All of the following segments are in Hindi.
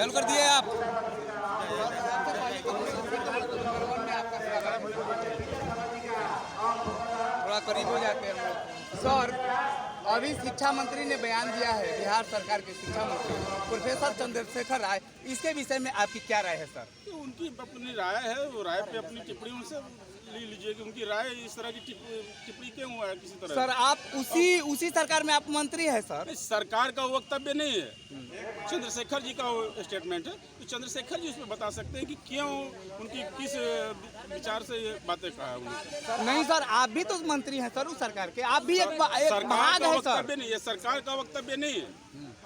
चालू कर दिए आप। थोड़ा करीब हो जाते हैं सर। अभी शिक्षा मंत्री ने बयान दिया है, बिहार सरकार के शिक्षा मंत्री प्रोफेसर चंद्रशेखर राय, इसके विषय में आपकी क्या राय है सर? तो उनकी अपनी राय है, वो राय पे अपनी टिप्पणी उनसे ले लीजिए कि उनकी राय इस तरह की टिप्पणी क्यों हुआ है किसी तरह। सर आप उसी सरकार में आप मंत्री हैं सर। सरकार का वक्तव्य नहीं है, चंद्रशेखर जी का स्टेटमेंट है, तो चंद्रशेखर जी उसमें बता सकते हैं कि क्यों उनकी किस विचार से ये बातें कहा उन्होंने। नहीं सर, आप भी तो मंत्री हैं सर उस सरकार के, आप भी एक सरकार भाग का है सर। वक्तव्य नहीं है, सरकार का वक्तव्य नहीं है,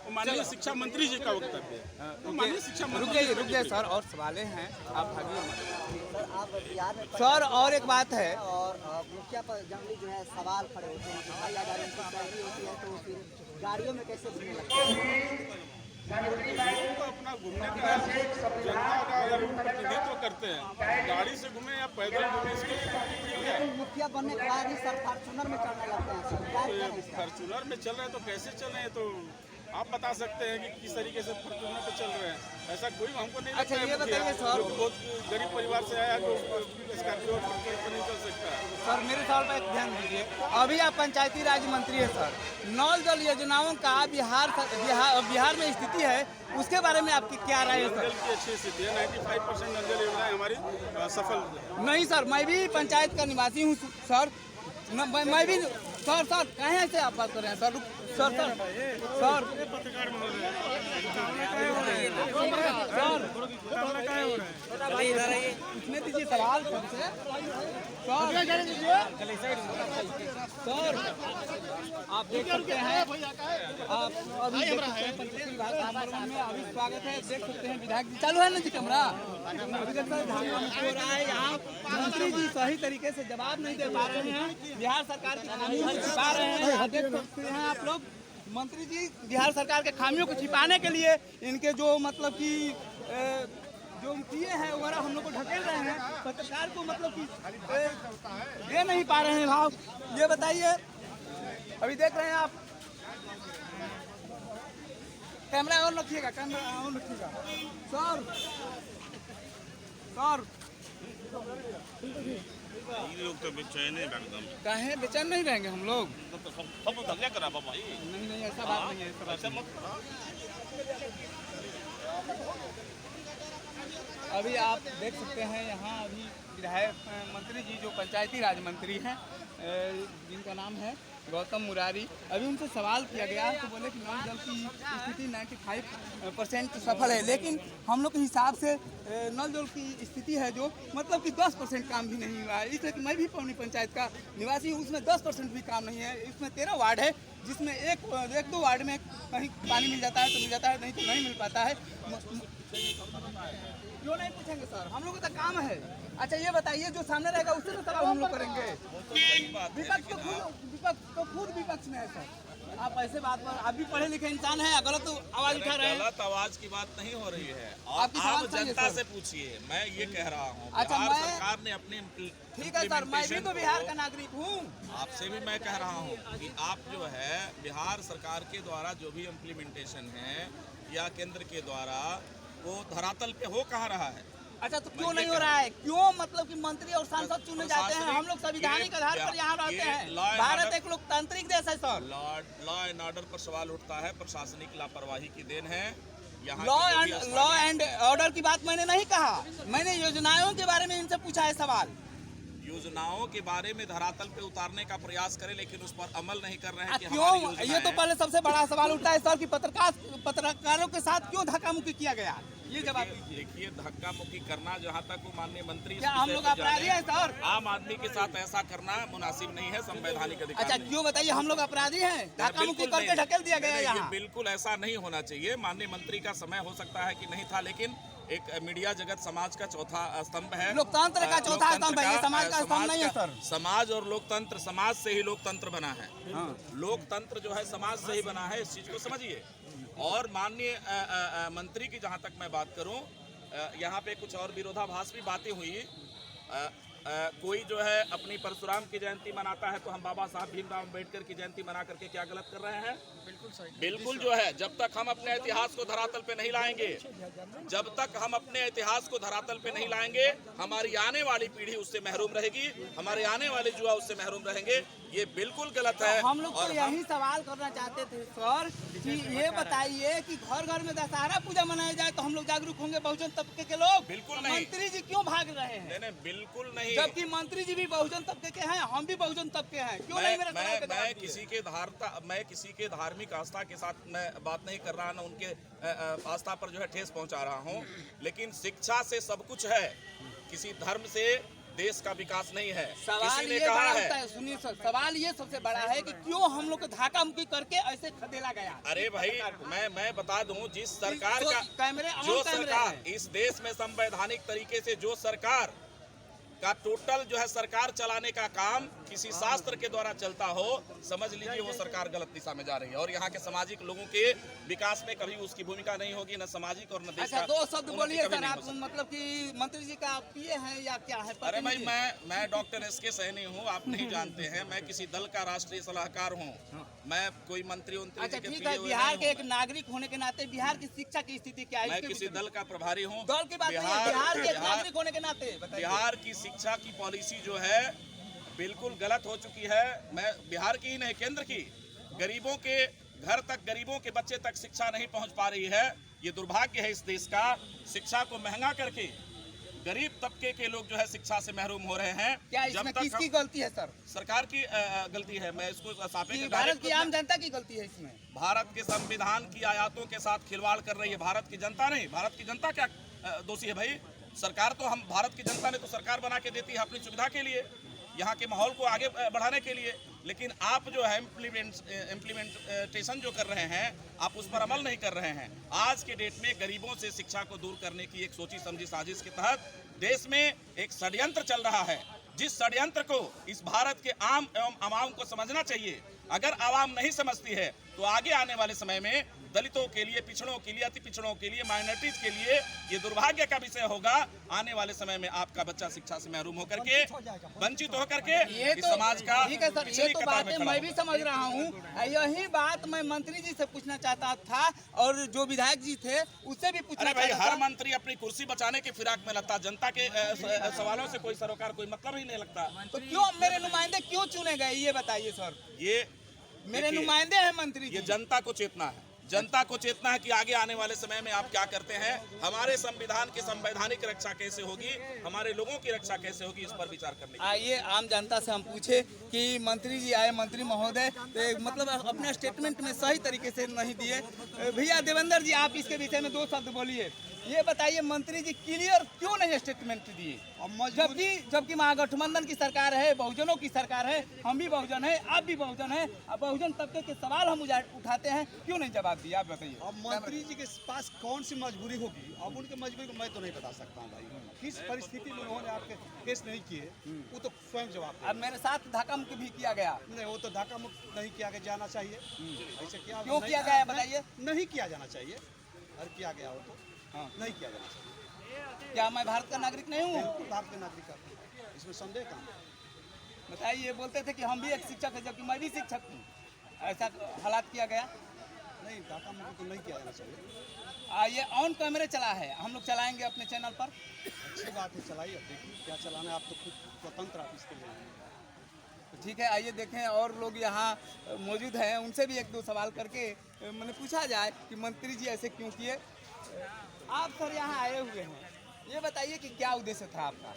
वो माननीय शिक्षा मंत्री जी का वक्तव्य है। वो माननीय शिक्षा मंत्री रुक जाइए सर, और सवाल हैं, आप भागिए सर आप बिहार में सर। और एक बात है, और मुखिया पर जनरली जो है सवाल खड़े होते हैं कि भाई अगर उनकी सैलरी होती है तो फिर गाड़ियों में कैसे घूमने लगते हैं? तो अपना घूमने का जनता का अगर प्रतिनिधित्व करते हैं, गाड़ी से घूमे या पैदल घूमे, इसके लिए टिप्पणी है। मुखिया बनने के बाद ही सर फॉर्चूनर में चढ़ने लगते हैं सर, क्या करें इसका? फॉर्चूनर में चल रहे हैं तो कैसे चल रहे हैं, तो आप बता सकते हैं कि किस तरीके से फॉर्चूनर पे चल रहे हैं। ऐसा कोई हमको नहीं लगता अच्छा, है ये मुखिया, बताइए सर। जो बहुत गरीब परिवार से आया तो स्कॉर्पियो फॉर्चूनर पर नहीं चल सकता है। सर मेरे सवाल पर ध्यान दीजिए। अभी आप पंचायती राज मंत्री हैं सर, नल जल योजनाओं का बिहार में स्थिति है, उसके बारे में आपकी क्या राय है नल सर? जल की अच्छी स्थिति है, 95% नल जल योजनाएं हमारी सफल है। नहीं सर, मैं भी पंचायत का निवासी हूँ सर। मैं भी सर कहाँ से आप बात कर रहे हैं सर? सर इसमें दीजिए सवाल सर, आप देख सकते हैं, आप अभी देख सकते हैं पंचायती विभाग आंदोलन में अभी स्वागत है, देख सकते हैं विधायक जी चालू है ना जी कैमरा, अभी देख सकते हैं हो रहा है यहाँ। मंत्री जी सही तरीके से जवाब नहीं दे पा रहे हैं, बिहार सरकार की खामियों को छिपा रहे हैं। देख सकते हैं आप लोग, मंत्री जी बिहार सरकार के खामियों को छिपाने के लिए इनके जो मतलब कि जो किए हैं वगैरह हम लोग को ढकेल रहे हैं, पत्रकार को मतलब कि दे नहीं पा रहे हैं भाव। ये बताइए, अभी देख रहे हैं आप, कैमरा ऑन रखिएगा, कैमरा ऑन रखिएगा सर। लोग तो बेचैन है एकदम। काहे बेचैन नहीं रहेंगे हम लोग? सब धंधा करा बाबा ये। नहीं ऐसा बात नहीं है, ऐसा बात ऐसा नहीं। मत अभी आप देख सकते हैं यहाँ अभी विधायक मंत्री जी जो पंचायती राज मंत्री हैं, जिनका नाम है गौतम मुरारी, अभी उनसे सवाल किया गया तो बोले कि नल जल की स्थिति 95% सफल है, लेकिन हम लोग के हिसाब से नल जल की स्थिति है जो मतलब कि 10% काम भी नहीं हुआ है। इसलिए कि मैं भी पौनी पंचायत का निवासी हूँ, उसमें 10% भी काम नहीं है। इसमें 13 वार्ड है, जिसमें एक दो वार्ड में कहीं पानी मिल जाता है तो मिल जाता है, नहीं तो नहीं मिल पाता है। क्यों नहीं पूछेंगे सर, हम लोगों का काम है। अच्छा ये बताइए, जो सामने रहेगा उससे तो सवाल हम लोग करेंगे। विपक्ष तो खुद विपक्ष में है सर, आप ऐसे बात पर, आप भी पढ़े लिखे इंसान हैं, गलत आवाज उठा रहे हैं। गलत आवाज की बात नहीं हो रही है, आपकी सवाल आप सही है, जनता सर। से पूछिए। मैं ये कह रहा हूँ, अच्छा, बिहार मैं- सरकार ने अपने ठीक है सर, मैं भी तो बिहार का नागरिक हूँ। आपसे भी मैं कह रहा हूँ कि आप जो है बिहार सरकार के द्वारा जो भी इम्प्लीमेंटेशन है या केंद्र के द्वारा, वो धरातल पे हो कहाँ रहा है। अच्छा तो क्यों नहीं हो रहा है? क्यों मतलब कि मंत्री और सांसद चुने जाते हैं? हम लोग संवैधानिक आधार पर यहाँ रहते हैं, भारत एक लोकतांत्रिक देश है सर। लॉ एंड ऑर्डर पर सवाल उठता है, प्रशासनिक लापरवाही की देन है यहाँ। लॉ एंड ऑर्डर की बात मैंने नहीं कहा, मैंने योजनाओं के बारे में इनसे पूछा है सवाल। योजनाओं के बारे में धरातल पे उतारने का प्रयास करें, लेकिन उस पर अमल नहीं कर रहे हैं कि क्यों? हमारी योजनाएं ये तो पहले सबसे बड़ा सवाल उठता है सर कि पत्रकारों के साथ क्यों धक्का मुक्की किया गया, ये जवाब दीजिए। देखिए, धक्का मुक्की करना, जहाँ तक वो माननीय मंत्री, क्या हम लोग अपराधी हैं सर? आम आदमी के साथ ऐसा करना मुनासिब नहीं है, संवैधानिक अधिकार अच्छा नहीं। क्यों बताइए, हम लोग अपराधी हैं? धक्का मुक्की बिल्कुल करके नहीं। ढकेल दिया गया नहीं, यहाँ। बिल्कुल ऐसा नहीं होना चाहिए। माननीय मंत्री का समय हो सकता है कि नहीं था, लेकिन एक मीडिया जगत समाज का चौथा स्तंभ है, लोकतंत्र का चौथा स्तंभ है, ये समाज का स्तंभ नहीं है सर। समाज और लोकतंत्र, समाज से ही लोकतंत्र बना है। हाँ। लोकतंत्र जो है समाज से ही बना है, इस चीज को समझिए। और माननीय मंत्री की जहां तक मैं बात करूं, यहाँ पे कुछ और विरोधाभास भी बातें हुई। कोई जो है अपनी परशुराम की जयंती मनाता है तो हम बाबा साहब भीमराव अम्बेडकर की जयंती मना करके क्या गलत कर रहे हैं? बिल्कुल सही। बिल्कुल जो है, जब तक हम अपने इतिहास को धरातल पे नहीं लाएंगे, जब तक हम अपने इतिहास को धरातल पे नहीं लाएंगे, हमारी आने वाली पीढ़ी उससे महरूम रहेगी, हमारे आने वाले युवा उससे महरूम रहेंगे। ये बिल्कुल गलत है। हम लोग तो यही सवाल करना चाहते थे सर कि ये बताइए कि घर घर में दशहरा पूजा मनाया जाए तो हम लोग जागरूक होंगे बहुजन तबके के लोग? बिल्कुल नहीं। मंत्री जी क्यों भाग रहे हैं? नहीं, बिल्कुल नहीं। जबकि मंत्री जी भी बहुजन तबके के हैं, हम भी बहुजन तबके हैं, क्यों नहीं? मेरा सवाल का जवाब दीजिए। मैं किसी के धार्मिक आस्था के साथ मैं बात नहीं कर रहा, न उनके आस्था पर जो है ठेस पहुंचा रहा हूं, लेकिन शिक्षा से सब कुछ है, किसी धर्म से देश का विकास नहीं है। सवाल ये बड़ा होता है, सुनिए सर, सवाल ये सबसे बड़ा है कि क्यों हम लोग को धक्का मुक्की करके ऐसे खदेला गया? अरे भाई, मैं बता दूं, जिस सरकार का कैमरे जो सरकार इस देश में संवैधानिक तरीके से जो सरकार का टोटल जो है सरकार चलाने का काम किसी शास्त्र के द्वारा चलता हो, समझ लीजिए वो सरकार गलत दिशा में जा रही है और यहाँ के सामाजिक लोगों के विकास में कभी उसकी भूमिका नहीं होगी, न सामाजिक और न देश का। दो शब्द बोलिए सर, आप मतलब कि मंत्री जी का पीए हैं या क्या है? अरे भाई, मैं डॉक्टर एस के सैनी हूँ, आप नहीं जानते हैं। मैं किसी दल का राष्ट्रीय सलाहकार हूँ, मैं कोई मंत्री। अच्छा ठीक है, बिहार के एक नागरिक होने के नाते बिहार की शिक्षा की स्थिति क्या है? मैं किसी दल का प्रभारी हूँ। दल की बात नहीं है, बिहार के एक नागरिक होने के नाते बिहार की शिक्षा की पॉलिसी जो है बिल्कुल गलत हो चुकी है। मैं बिहार की ही नहीं, केंद्र की गरीबों के घर तक, गरीबों के बच्चे तक शिक्षा नहीं पहुंच पा रही है। ये दुर्भाग्य है इस देश का। शिक्षा को महंगा करके गरीब तबके के लोग जो है शिक्षा से महरूम हो रहे हैं। क्या इसमें किसकी गलती है सर? सरकार की गलती है। मैं इसको सापेक्ष, भारत की आम जनता की गलती है इसमें? भारत के संविधान की आयातों के साथ खिलवाड़ कर रही है भारत की जनता नहीं। भारत की जनता क्या दोषी है भाई? सरकार तो हम, भारत की जनता ने तो सरकार बना के देती है अपनी सुविधा के लिए, यहाँ के माहौल को आगे बढ़ाने के लिए, लेकिन आप जो है इम्प्लीमेंटेशन जो कर रहे हैं, आप उस पर अमल नहीं कर रहे हैं। आज के डेट में गरीबों से शिक्षा को दूर करने की एक सोची समझी साजिश के तहत देश में एक षड्यंत्र चल रहा है, जिस षड्यंत्र को इस भारत के आम एवं आवाम को समझना चाहिए। अगर आवाम नहीं समझती है तो आगे आने वाले समय में दलितों के लिए, पिछड़ों के लिए, अति पिछड़ों के लिए, माइनॉरिटीज के लिए ये दुर्भाग्य का विषय होगा। आने वाले समय में आपका बच्चा शिक्षा से महरूम होकर के, वंचित होकर के इस समाज का ठीक है सर, ये तो बातें मैं भी समझ रहा हूँ। यही बात मैं मंत्री जी से पूछना चाहता था और जो विधायक जी थे उससे भी पूछना भाई, चाहता था। हर मंत्री अपनी कुर्सी बचाने के फिराक में लगता, जनता के सवालों से कोई सरोकार कोई मतलब ही नहीं लगता। तो क्यों मेरे नुमाइंदे क्यों चुने गए, ये बताइए सर? ये मेरे नुमाइंदे हैं मंत्री जी। ये जनता को चेतना है, जनता को चेतना है कि आगे आने वाले समय में आप क्या करते हैं, हमारे संविधान की संवैधानिक रक्षा कैसे होगी, हमारे लोगों की रक्षा कैसे होगी, इस पर विचार करने। आइए आम जनता से हम पूछे कि मंत्री जी आए, मंत्री महोदय मतलब अपने स्टेटमेंट में सही तरीके से नहीं दिए। भैया देवेंद्र जी, आप इसके विषय में दो शब्द बोलिए। ये बताइए मंत्री जी क्लियर क्यों नहीं स्टेटमेंट दिए, जबकि महागठबंधन की सरकार है, बहुजनों की सरकार है, हम भी बहुजन है, आप भी बहुजन है, अब बहुजन तबके के सवाल हम उठाते हैं, क्यों नहीं जवाब दिया? आप बताइए। अब मंत्री जी के पास कौन सी मजबूरी होगी? अब उनकी मजबूरी को मैं तो नहीं बता सकता हूँ भाई, किस परिस्थिति में उन्होंने आपके केस नहीं किए वो तो स्वयं जवाब। अब मेरे साथ धक्का मुक्की भी किया गया। नहीं, वो तो धक्का मुक्की नहीं किया जाना चाहिए। ऐसे क्यों किया गया बताइए? नहीं किया जाना चाहिए, और किया गया हो तो नहीं किया जाना चाहिए। क्या मैं भारत का नागरिक नहीं हूँ? बिल्कुल भारत के नागरिक का, इसमें संदेह कहाँ? बताइए, बोलते थे कि हम भी एक शिक्षक है, जबकि मैं भी शिक्षक हूँ, ऐसा हालात किया गया? नहीं, धक्का मुक्की तो नहीं किया जाना चाहिए। ये ऑन कैमरे चला है, हम लोग चलाएंगे अपने चैनल पर। अच्छी बात है, चलाइए, देखिए क्या चलाना है। आप तो खुद स्वतंत्र आप इसके लिए। ठीक है, आइए देखें और लोग यहाँ मौजूद हैं, उनसे भी एक दो सवाल करके मैंने पूछा जाए कि मंत्री जी ऐसे क्यों किए। आप सर यहाँ आए हुए हैं, ये बताइए कि क्या उद्देश्य था आपका?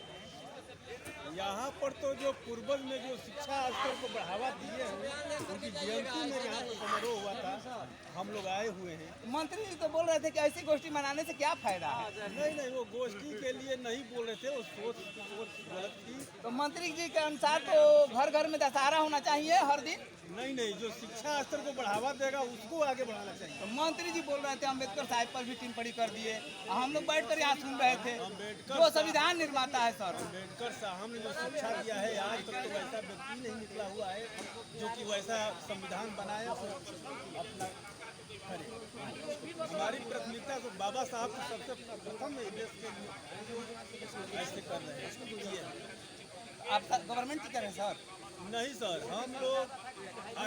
यहाँ पर तो जो पूर्वज में जो शिक्षा स्तर को बढ़ावा दिए हैं, उनकी जयंती में यहाँ पर समारोह हुआ था, हम लोग आए हुए हैं। मंत्री जी तो बोल रहे थे कि ऐसी गोष्ठी मनाने से क्या फायदा है? नहीं, वो गोष्ठी के लिए नहीं बोल रहे थे, वो सोच गलत थी। तो मंत्री जी के अनुसार तो घर घर में दशहरा होना चाहिए हर दिन? नहीं, जो शिक्षा स्तर को बढ़ावा देगा उसको आगे बढ़ाना चाहिए। तो मंत्री जी बोल रहे थे अम्बेडकर साहब पर भी टिप्पणी कर दिए, हम लोग बैठ कर यहाँ सुन रहे थे। जो संविधान निर्माता है सर, अम्बेडकर साहब ने जो शिक्षा दिया है, आज तक तो वैसा व्यक्ति नहीं निकला हुआ है जो कि वैसा संविधान बनाया और अपना करे। हमारी प्राथमिकता तो बाबा साहब तो सबसे प्रथम देश के लिए ऐसे कर रहे हैं। आप गवर्नमेंट टीचर हैं सर? नहीं सर, हम लोग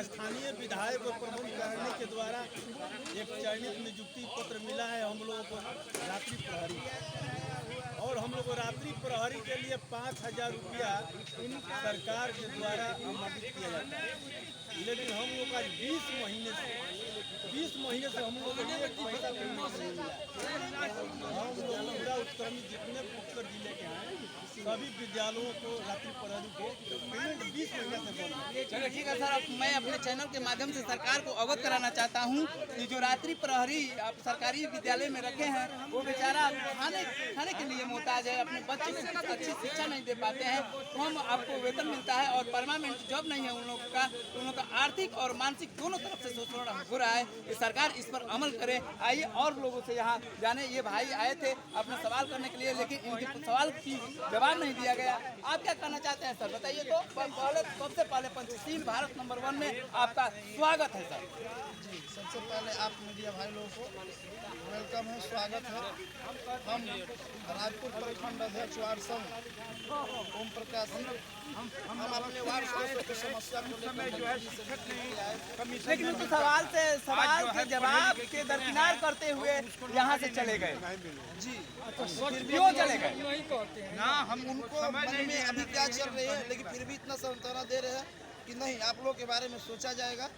स्थानीय विधायक और प्रमुख करने के द्वारा एक चयनित नियुक्ति पत्र मिला है हम लोगों को रात्रि प्रहरी, और हम लोग को रात्रि प्रहरी के लिए 5,000 रुपया सरकार के द्वारा अनुमोदित किया जाता है। लेकिन हम लोग का 20 महीने से हम लोग को एक पैसा भी नहीं मिला। हम लोग पूरा उत्क्रमी जितने बक्सर जिले के हैं सभी विद्यालयों को रात्रि प्रहरी को पेमेंट 20 महीने से बोल रहे हैं। चलो ठीक है सर, अब मैं अपने चैनल के माध्यम से सरकार को अवगत कराना चाहता हूँ कि जो रात्रि प्रहरी आप सरकारी विद्यालय में रखे हैं वो बेचारा खाने के लिए मोहताज है, अपने बच्चे को अच्छी शिक्षा नहीं दे पाते हैं, तो हम आपको वेतन मिलता है और परमानेंट जॉब नहीं है उन लोगों का आर्थिक और मानसिक दोनों तरफ से शोषण हो रहा है। कि सरकार इस पर अमल करे। आइए और लोगों से यहाँ जाने। ये भाई आए थे अपना सवाल करने के लिए, लेकिन इनके सवाल की जवाब नहीं दिया गया। आप क्या कहना चाहते हैं सर, बताइए तो। सबसे पहले पंचशील भारत नंबर 1 में आपका स्वागत है सर। जी, सबसे पहले आप मीडिया भाई लोगों को वेलकम है, स्वागत है। हम राजपुर प्रखंड अध्यक्ष वार्ड संघ ओम प्रकाश, हम अपने वार्ड सदस्यों की समस्या को लेकिन उनके सवाल के जवाब के दरकिनार करते हुए यहाँ से चले गए। जी क्यों चले गए? ना हम उनको मन में अभी क्या चल रही है, लेकिन फिर भी इतना सांत्वना दे रहे हैं कि नहीं, आप लोग के बारे में सोचा जाएगा।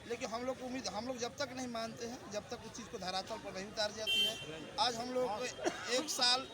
लेकिन हम लोग को उम्मीद, हम लोग जब तक नहीं मानते हैं, जब तक उस चीज़ को धरातल पर नहीं उतार जाती है। आज हम लोग को 1 साल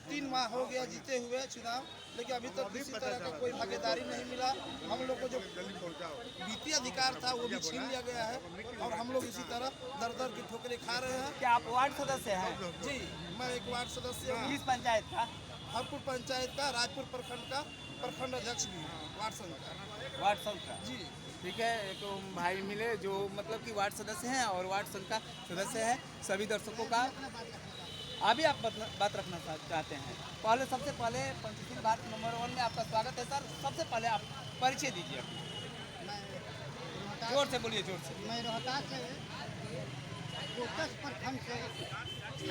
3 माह हो गया जीते हुए चुनाव, लेकिन अभी तक किसी तरह का कोई भागीदारी नहीं मिला। हम लोग को जो वित्तीय अधिकार था वो भी छीन लिया गया है, और हम लोग इसी तरह दर दर की ठोकरें खा रहे हैं। क्या आप वार्ड सदस्य हैं? जी, मैं एक वार्ड सदस्य हूँ, किस पंचायत का? हरपुर पंचायत का, राजपुर प्रखंड का प्रखंड अध्यक्ष भी हूँ, वार्ड संघ का। वार्ड संघ का? जी ठीक है। एक भाई मिले जो मतलब कि वार्ड सदस्य हैं और वार्ड संघ का सदस्य है। सभी दर्शकों का अभी आप बात रखना चाहते हैं। पहले सबसे पहले पंचशील भारत नंबर 1 में आपका स्वागत है सर। सबसे पहले आप परिचय दीजिए अपना, जोर से बोलिए, जोर से। मैं रोहतास से कोकस प्रखंड से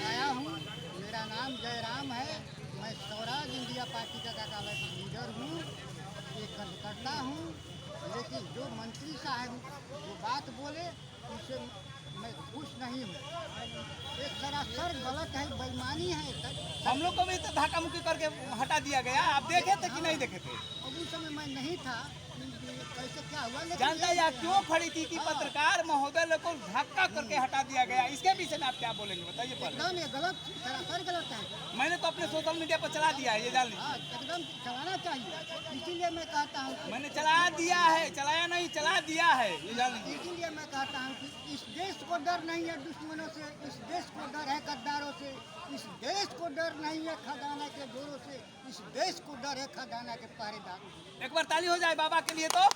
आया हूँ। मेरा नाम जयराम है। मैं स्वराज इंडिया पार्टी का काकाला लीडर हूँ, एक कार्यकर्ता हूँ। लेकिन जो मंत्री साहब जो बात बोले उससे मैं खुश नहीं हूँ। एक सरासर गलत है, बेईमानी है। हम लोग को भी तो धक्का मुक्की करके हटा दिया गया। आप देखे थे कि नहीं देखे थे? अब उस समय मैं नहीं था, कैसे क्या हुआ, लेकिन जानता या क्यों खड़ी थी कि पत्रकार महोदय को धक्का करके हटा दिया गया? इसके पीछे में आप क्या बोलेंगे, बताइए पहले। एकदम ये गलत, सरासर गलत है। मैंने तो अपने सोशल मीडिया पर चला दिया है, ये जान लीजिए। हाँ, एकदम चलाना चाहिए। इसीलिए मैं कहता हूँ, मैंने चला दिया है, चलाया नहीं, चला दिया है, ये जान लीजिए। इसीलिए मैं कहता हूँ कि इस देश को डर नहीं है दुश्मनों से, इस देश को डर है गद्दारों से, इस देश को डर नहीं है खजाना के जोरों से, इस देश को डर है खजाना के पहरेदारों से। एक बार ताली हो जाए बाबा के लिए। तो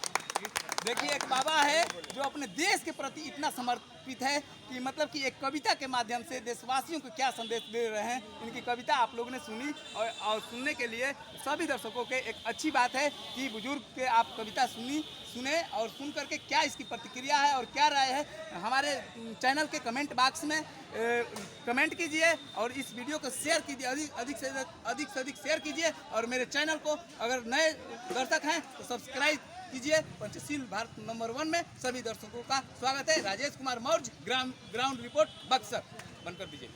देखिए, एक बाबा है जो अपने देश के प्रति इतना समर्पित है कि मतलब कि एक कविता के माध्यम से देशवासियों को क्या संदेश दे रहे हैं। इनकी कविता आप लोगों ने सुनी, और सुनने के लिए सभी दर्शकों के एक अच्छी बात है कि बुजुर्ग के आप कविता सुने और सुन करके क्या इसकी प्रतिक्रिया है और क्या राय है, हमारे चैनल के कमेंट बॉक्स में कमेंट कीजिए और इस वीडियो को शेयर कीजिए, अधिक से अधिक शेयर कीजिए। और मेरे चैनल को अगर नए दर्शक हैं तो सब्सक्राइब कीजिए। पंचशील भारत नंबर 1 में सभी दर्शकों का स्वागत है। Rajesh Kumar Maurya, ground report Buxar. बनकर दीजिए।